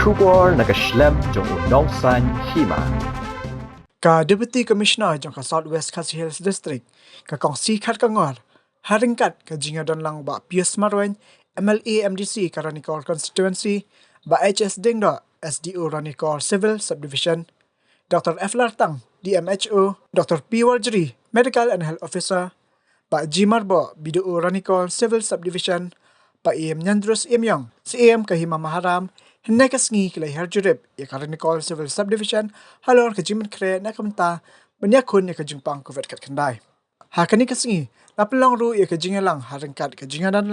Shubor nakaslem jong unongsan Hima. Ka Deputy Commissioner jong ka Southwest Khasi Hills District ka kongsi khat ka ngor haringkat ka Jingïalang ba Pius Marwen MLA MDC ka Ranikor constituency ba HS Dingdo SDO Ranikor Civil Subdivision Dr. F. Lartang DMHO Dr. P. Warjri Medical and Health Officer ba Jimarbo BDO Ranikor Civil Subdivision ba EM Nyandrus Imyong si EM ka Hima Maharam Hinay kasngi kilay herjurib ya ka Ranikor Civil Subdivision halor ka jiman kre na kamta banyakun ya ka jingpang COVID kat kanday. Hakani kasngi na Pynlong ru ya ka Jingïalang haringkat ka Jingïalang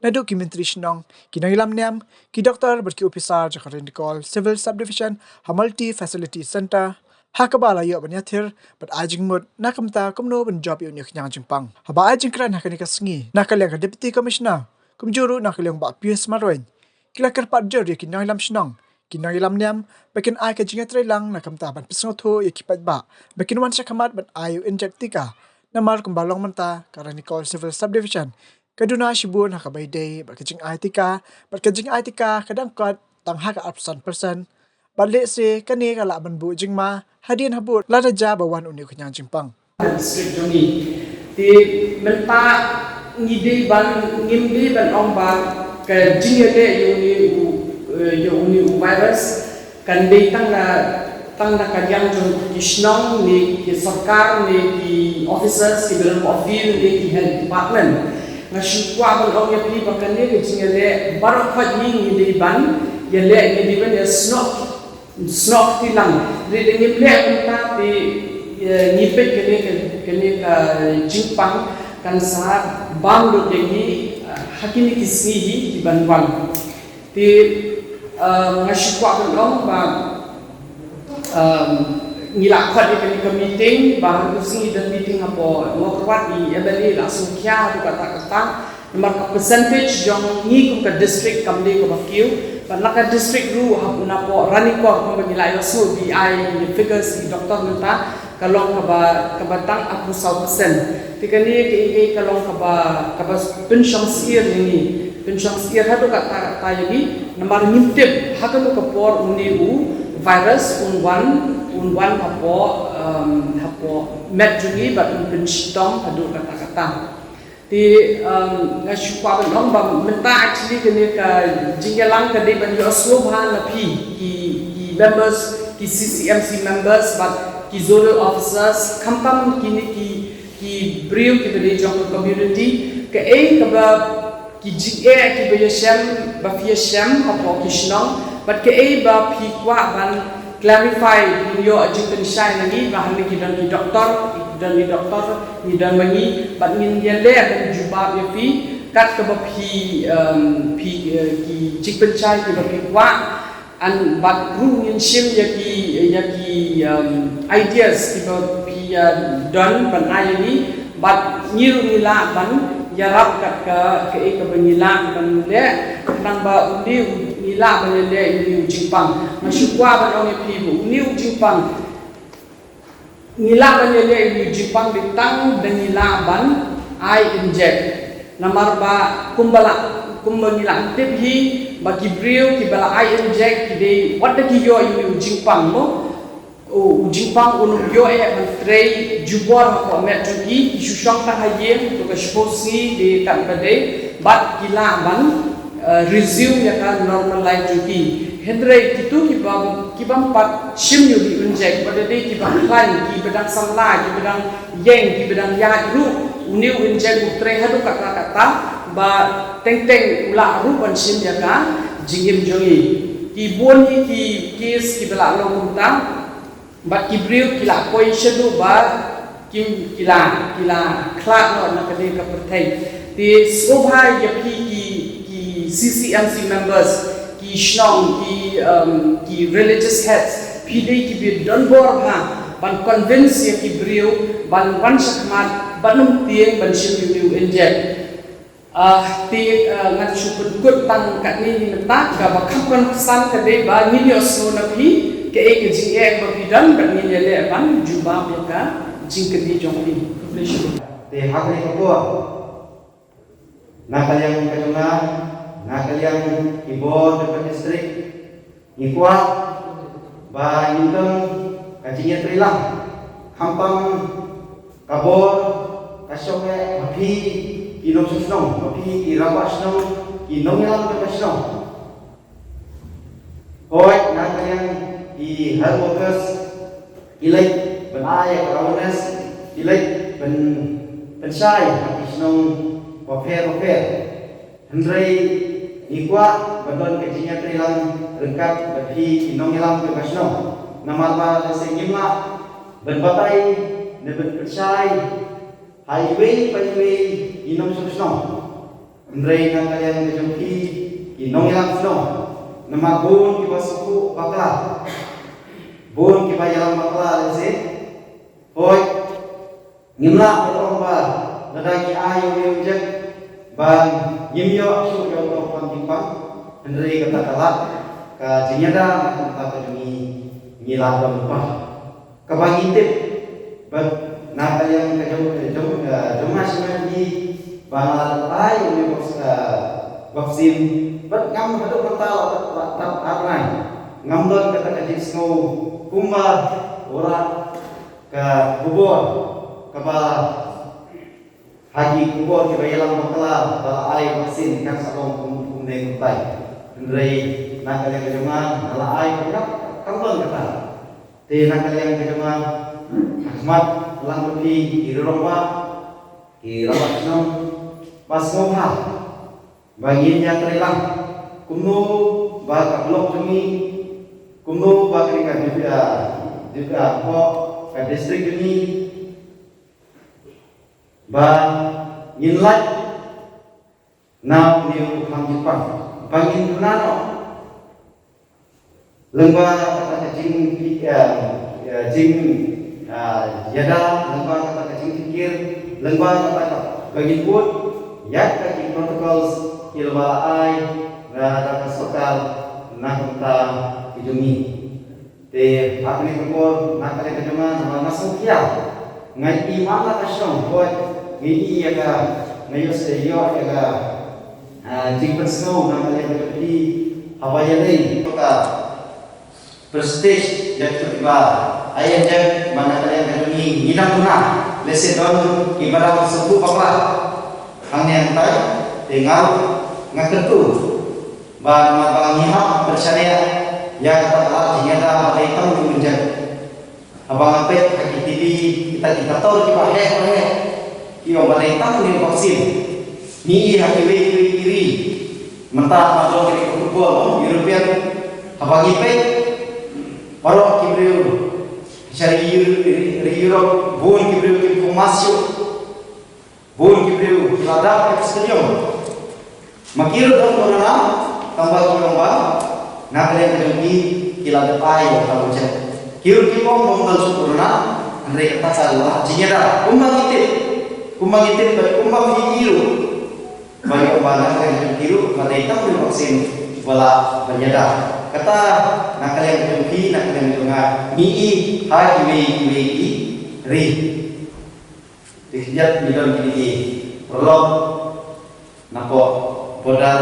na dokumentary sinong kinailam niam ki doktor berki opisar ja ka Ranikor Civil Subdivision ha multi facility center hakabala yo banyathir but ajing mud na kamta kumno ban job yo ni knyang jingpang haba ajing kran hakani kasngi na kalyang ka deputy commissioner kumjuru na kalyang ba Pius Marwen Kilakar padjer ya kinailam sinong kinailam niam bakin ay ka Jingïalang na kamtaban pisngoto ya kipat ba bakin wan sa kamat ban ayu injektika na mar kumbalong manta ka Ranikor Civil Subdivision kaduna shibun hakabay day bakajing aitika bakajing aitika kadangkat tangha ka absan person balik se kani ka laban bu jingma hadin habut lada ja bawan uni kanyang jingpang district joni ti menta ngide ban ngimbi ban omba ka Jingïalang uni virus kan dei tang na kadyang jong kisnong ni ki sarkar ni ki officers ki dalam office ni ki health department nga shukwa ban ong ya pi ba kan ni ki Jingïalang baru khat ni dei ban ya le ni di ban ya snok tilang ri de ni le ta ti ni pe kene ka jingpang kan sa bang do ni hakini kisni hi di banwang ti ngashikwa belong ba ngilak khat ni ka meeting ba kusi dan meeting apo ngokwat di MLA la sungkya du kata nomor ka percentage jong ni kum ka district kamde ko bakiu pa naka district ru hapuna po Ranikor ko ngilay so BI ni figures ni doktor menta kalong ka batang aku 100% tikani ke kalong ka pension sir ni pension sir hadu ka tayagi namar ngintip hakanu ka por uni virus unwan hapo medjungi ba pension hadu kata ti ngashukwa long ba menta actually kene ka Jingïalang ka de ban yo slobha na pi ki members ki CCMC members but ki zonal officers kampam ki brio ki beli jong community ke ka ba ki ki ba yesem ba fi yesem apo kishnong but ke ba pi kwa ban clarify yo ajing kan shai nagi ba han ki dan ki doktor ni dan mangi but min ye le ban jubab ye pi kat ka ba pi ki jikpen chai ki ba pi kwa and but room in shim yaki ideas kiba pi done ban ayani but niru nila ban yarap kat ka banila ban le nang ba undi nila ban le ni jingpang masukwa ban ong pi bu ni jingpang nila ban le ni jingpang bitang dan nila ban I inject namar ba kumbangila tip hi bagi brio ki bala I inject ki de what the ki yo in jingpang mo jingpang unu yo ban tray jubor ko met ki shushang ta haye to ka shposi de kan bade but kila ban resume ya kan normal life ki hendre kitu ki bam pat shim yu di inject bade de ki bam klan ki bedang samla ki bedang yeng ki bedang ya ru uni inject tray hadu kata ba teng ula rupan sim ya ka jingim jongi ki boni ki case ki bela lo kunta ba ki brio ki la koi shedu ba kim kila kla no na ka de ka pertai ti sobha ya ki CCMC members ki shnong ki religious heads pide ki be don bor ha ban convince ya ki brio ban wan shakmat banum tieng ban sim yu inject ti ngat shuput kut tang kat ni menta ka ba khapkan san ka de ba ni osno na pi ke ek jing ek ba bidan ba ni le ban juba ya ka jing ke di jong ni completion te hakri ko na kalyang kadunga na kalyang ibon de district Ikwa ba yundang kajinya trilang hampang kabor kasyoke mapi inom susnong mapi iraba snong inom yalang ke snong hoy na kayang di health workers ilai benaya awareness ilai pensai mapi snong koper hendrai ikwa badon kajinya trilang lengkap bagi inong ilang ke kasno nama ba senyimla berbatai neben persai highway inong susno ndrei nang kalian kejongki inong ilang sno nama bun kiba suku bakla bun kiba yalang bakla lese hoy ngimla berong ba nadagi ayu ujek ban yimyo su yo to pangtimpang ndrei kata kalak ka jinyada kata kami ngilang lupa kabangitip bat na kalian jom masih di bangal ay uni vaksin bat ngam hadok mental apa ngam don kata kajik snow kumba ora ka kubur kabala haji kubur ke bayalang bakla bala ay vaksin kan salong kumne kutai ndrei na kalian kejuman ala ay kakak kambang kata te na kalian kejuman Ahmad lang lebih iromba irabakno pas ngomha bangin yang terelang kumno ba kablok jumi kumno ba krika juga ko ka distrik jumi ba nginlat na niu hang Jepang bangin tunano lemba kata jing yada lemba kata jing fikir lemba kata bagi put yak kaki protokols ilmu ai rada kasokal nak kita hidungi te apni kor nak kale kejama nama nasukya ngai imala kasong buat ngi yaga ngayo seyo yaga jing persno nak kale kejadi hawaya dei ka prestige yang tiba ayat yang mana kalian kandungi ngidam tuna lese don ibarat suku papa hanya entai tinggal ngaketu ba mabang Hima percaya yang kata jinyada pada hitam menjak abang apet kaki tv kita tahu kita he iyo pada hitam ni vaksin ni hakiwi kiri mentah madong kiri kubur European abang ipet Baru kibriu cari Europe bun kibriu ke masuk bun kibriu kilada ke stadium makir don corona tambah kilomba nak kalian kejungi kilada pai kalau cek kiru kimong monggal corona andre kata salah jinyada kumbang itip kumbang kiru bagi obalan kalian kiru pada hitam di vaksin wala banyada kata nak kalian kejumpi nak kalian dengar ni highway ri dijat midon ini prolog napo bodal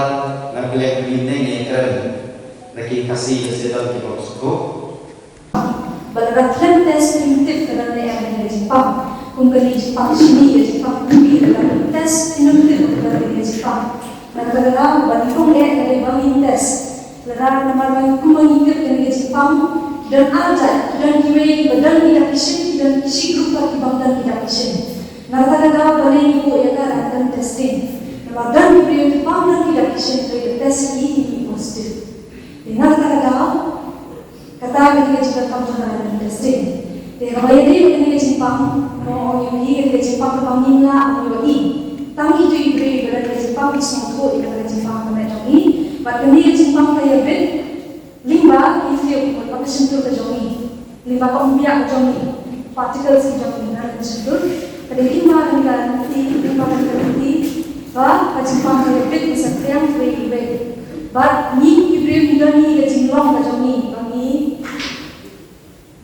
nak kalian bintang ni keren lagi kasih sedang di bawah Bagaimana tes primitif kerana yang di Jepang, kumpul Jepang sini Jepang kumpul dalam tes primitif kerana di Jepang. Bagaimana banding dari bangun tes, kerana nama kumangikut dari Jepang dan aja dan kiwei badan tidak pisah dan kisi grup badan tidak pisah. Bagaimana boleh ibu yang akan testing, badan diberi Jepang dan tidak pisah dari tes ini positif. Dengan kata ketika kita kamu testing, kalau ini ketika Jepang mau ini ketika Jepang kebanginlah mau ini, tangi itu ibri ketika Jepang disambut ketika Jepang kemetongi, pada ketika Jepang kaya bed, limba itu berapa sentuh kejongi, limba kombiak kejongi, particles kejongi, nanti sentuh, pada limba dengan limba bah Jepang kaya bed bisa terang bed. But ni Ibrahim ni ke Jingïalang ke Jami bagi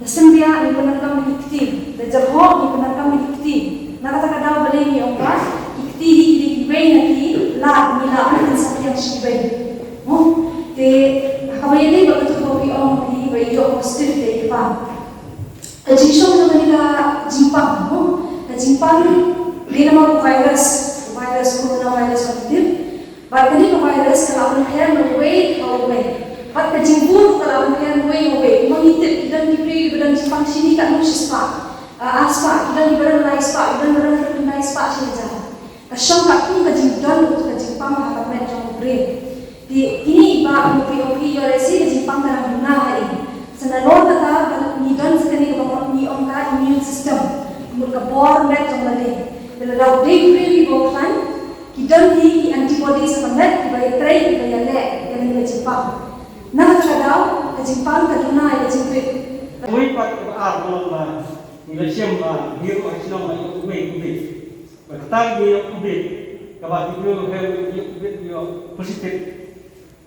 dasar dia ni penangkam dikti, dasar hok ni penangkam dikti. Nak kata kata boleh ni orang dikti di Ibrahim nanti lah mila dan setiap siapa. Oh, te kabayani ba ito po yung di ba yung positive day pa. Jisho naman nila jimpang, no? Jimpang di naman virus coronavirus positive. But kanina virus kalau hair way away. But kajimpun kalau hair way mengitip dan diberi dan jimpang sini kat musispa. Aspa dan diberi laispa dan diberi laispa sini jalan. Kasyong kat pun kajimpan untuk kajimpang hakat metro brain. Di ini iba UPOP yoresi kajimpang dalam dunia ini. Senanor kata nidan sekali kebangun ni omka immune system mereka bor met trong lade bila dah degree bokan kidan ni antibody sa met kibai tray kibai le yang ni Jepang na kadau ke Jepang ke dunia ke Jepang Muy pat arbolong ba nilasiam ba hiu asinong ba yung ubit bertang yung ubit kabah itu yung ubit yung positif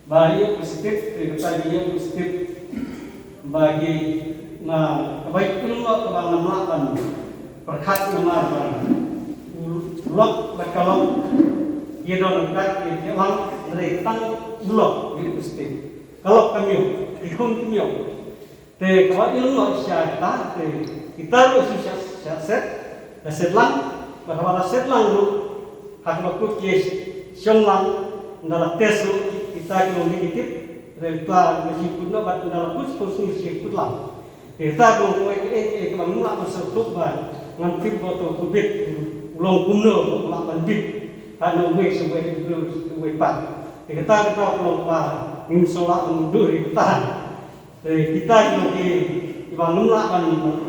ba yung positif bertang yung positif bagi na baik pun lo kebangan melakukan perkat mengarang blok berkalong dia dorong kat dia orang retang blok di positif kalau kami ikut kami te kalau ini lo siapa te kita lo susah set lang bahwa set lang lo hak makut yes siomlang dalam tes lo kita kilo negatif Renta meskipun nak dalam kursus sikit lah. Kita belum kebang mulak masuk tuban ngan tip foto kubit ulang kuno melakukan bit ada wei sebagai wei pan. Kita belum ingin solat mundur kita. Kita juga kebang mulak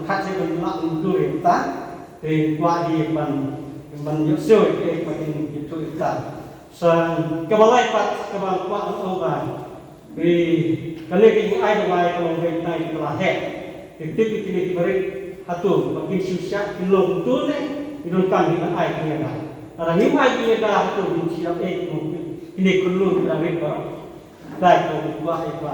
kat saya mulak mundur kita. Kuat di ban Yosef makin itu kita. Kebalai pat kebang kuat obat. Vì cái này cái ai đồng ai còn về này là hẹp thì tiếp cái này beri hatu bagi susah Pynlong tu ni idon kan dengan ai punya dah. Ada Hima punya dah hatu di siap mungkin ini perlu kita lihat. Baik, buat apa?